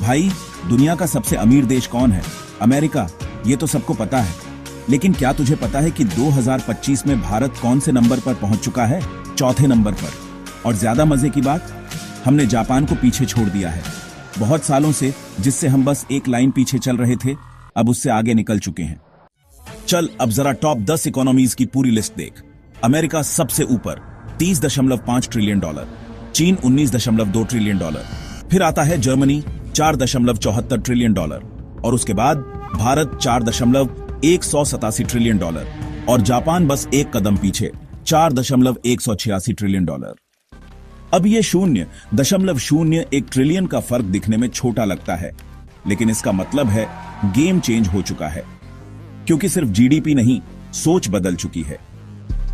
भाई, दुनिया का सबसे अमीर देश कौन है? अमेरिका। ये तो सबको पता है, लेकिन क्या तुझे पता है कि 2025 में भारत कौन से नंबर पर पहुंच चुका है? चौथे नंबर पर। और ज्यादा मजे की बात, हमने जापान को पीछे छोड़ दिया है। बहुत सालों से जिससे हम बस एक लाइन पीछे चल रहे थे, अब उससे आगे निकल चुके हैं। चल अब जरा टॉप 10 इकोनॉमीज की पूरी लिस्ट देख। अमेरिका सबसे ऊपर 30.5 ट्रिलियन डॉलर, चीन 19.2 ट्रिलियन डॉलर, फिर आता है जर्मनी 4.74 ट्रिलियन डॉलर, और उसके बाद भारत 4.187 ट्रिलियन डॉलर, और जापान बस एक कदम पीछे 4.186 ट्रिलियन डॉलर। अब ये 0.01 ट्रिलियन का फर्क दिखने में छोटा लगता है, लेकिन इसका मतलब है गेम चेंज हो चुका है, क्योंकि सिर्फ जीडीपी नहीं, सोच बदल चुकी है।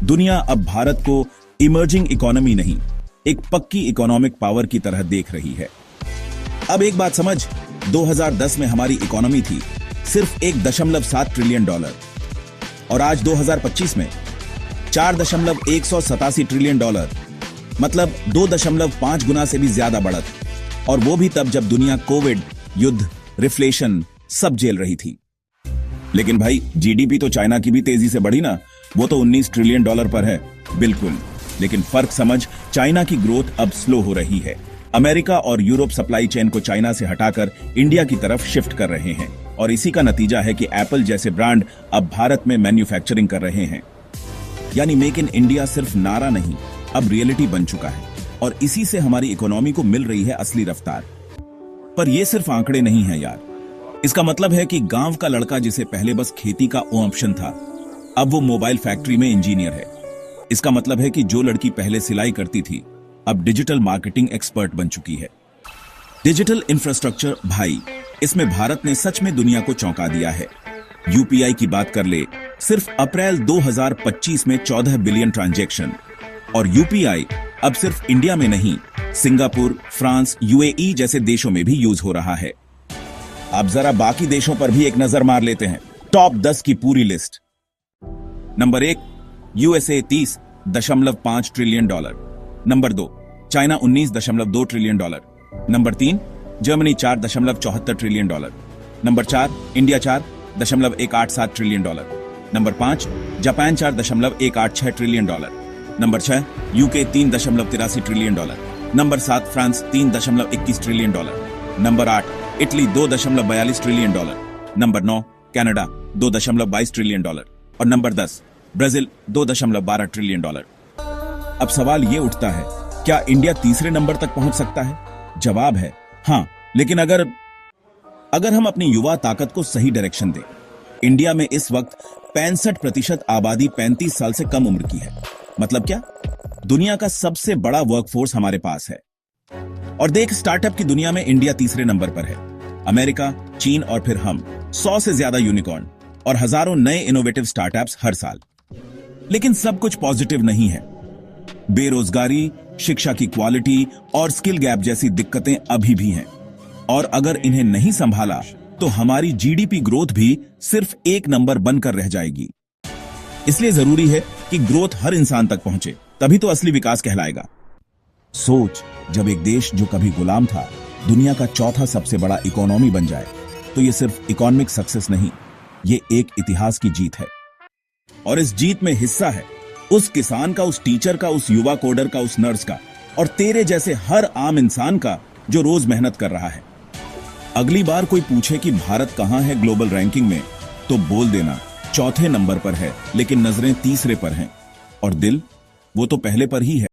दुनिया अब भारत को इमर्जिंग इकोनॉमी नहीं, एक पक्की इकोनॉमिक पावर की तरह देख रही है। अब एक बात समझ, 2010 में हमारी इकोनॉमी थी सिर्फ 1.7 ट्रिलियन डॉलर, और आज 2025 में 4.187 ट्रिलियन डॉलर, मतलब 2.5 गुना से भी ज्यादा बढ़त, और वो भी तब जब दुनिया कोविड, युद्ध, रिफ्लेशन सब झेल रही थी। लेकिन भाई, जीडीपी तो चाइना की भी तेजी से बढ़ी ना, वो तो 19 ट्रिलियन डॉलर पर है। बिल्कुल, लेकिन फर्क समझ, चाइना की ग्रोथ अब स्लो हो रही है। अमेरिका और यूरोप सप्लाई चेन को चाइना से हटाकर इंडिया की तरफ शिफ्ट कर रहे हैं, और इसी का नतीजा है कि एप्पल जैसे ब्रांड अब भारत में मैन्युफैक्चरिंग कर रहे हैं। यानी मेक इन इंडिया सिर्फ नारा नहीं, अब रियलिटी बन चुका है, और इसी से हमारी इकोनॉमी को मिल रही है असली रफ्तार। पर ये सिर्फ आंकड़े नहीं है यार, इसका मतलब है कि गांव का लड़का जिसे पहले बस खेती का ऑप्शन था, अब वो मोबाइल फैक्ट्री में इंजीनियर है। इसका मतलब है कि जो लड़की पहले सिलाई करती थी, अब डिजिटल मार्केटिंग एक्सपर्ट बन चुकी है। डिजिटल इंफ्रास्ट्रक्चर भाई, इसमें भारत ने सच में दुनिया को चौंका दिया है। यूपीआई की बात कर ले, सिर्फ अप्रैल 2025 में 14 बिलियन ट्रांजैक्शन, और यूपीआई अब सिर्फ इंडिया में नहीं, सिंगापुर, फ्रांस, यूएई जैसे देशों में भी यूज हो रहा है। अब जरा बाकी देशों पर भी एक नजर मार लेते हैं। टॉप 10 की पूरी list. Number 1 USA 30.5 trillion dollar. Number 2 China 19.2 trillion dollar. Number 3 Germany 4.74 trillion dollar. Number 4 India 4.187 trillion dollar. Number 5 Japan 4.186 trillion dollar. Number 6 UK 3.83 trillion dollar. Number 7 France 3.21 trillion dollar. Number 8 Italy 2.42 trillion dollar. Number 9 Canada 2.22 trillion dollar, और number 10 Brazil 2.12 trillion dollar. अब सवाल ये उठता है, क्या India तीसरे number तक पहुंच सकता है? जवाब है हां, लेकिन अगर हम अपनी युवा ताकत को सही डायरेक्शन दें। इंडिया में इस वक्त 65% आबादी 35 साल से कम उम्र की है। मतलब क्या? दुनिया का सबसे बड़ा वर्कफोर्स हमारे पास है। और देख, स्टार्टअप की दुनिया में इंडिया तीसरे नंबर पर है। अमेरिका, चीन और फिर हम, 100 से ज्यादा यूनिकॉर्न और हजारों नए इनोवेटिव स्टार्टअप्स हर साल। लेकिन सब कुछ पॉजिटिव नहीं है। बेरोजगारी, शिक्षा की क्वालिटी और स्किल गैप जैसी दिक्कतें अभी भी हैं, और अगर इन्हें नहीं संभाला तो हमारी जीडीपी ग्रोथ भी सिर्फ एक नंबर बनकर रह जाएगी। इसलिए जरूरी है कि ग्रोथ हर इंसान तक पहुंचे, तभी तो असली विकास कहलाएगा। सोच, जब एक देश जो कभी गुलाम था दुनिया का चौथा सबसे बड़ा इकोनॉमी बन जाए, तो ये सिर्फ इकोनॉमिक सक्सेस नहीं, ये एक इतिहास की जीत है। और इस जीत में हिस्सा है उस किसान का, उस टीचर का, उस युवा कोडर का, उस नर्स का, और तेरे जैसे हर आम इंसान का जो रोज मेहनत कर रहा है। अगली बार कोई पूछे कि भारत कहां है ग्लोबल रैंकिंग में, तो बोल देना चौथे नंबर पर है, लेकिन नजरें तीसरे पर हैं, और दिल वो तो पहले पर ही है।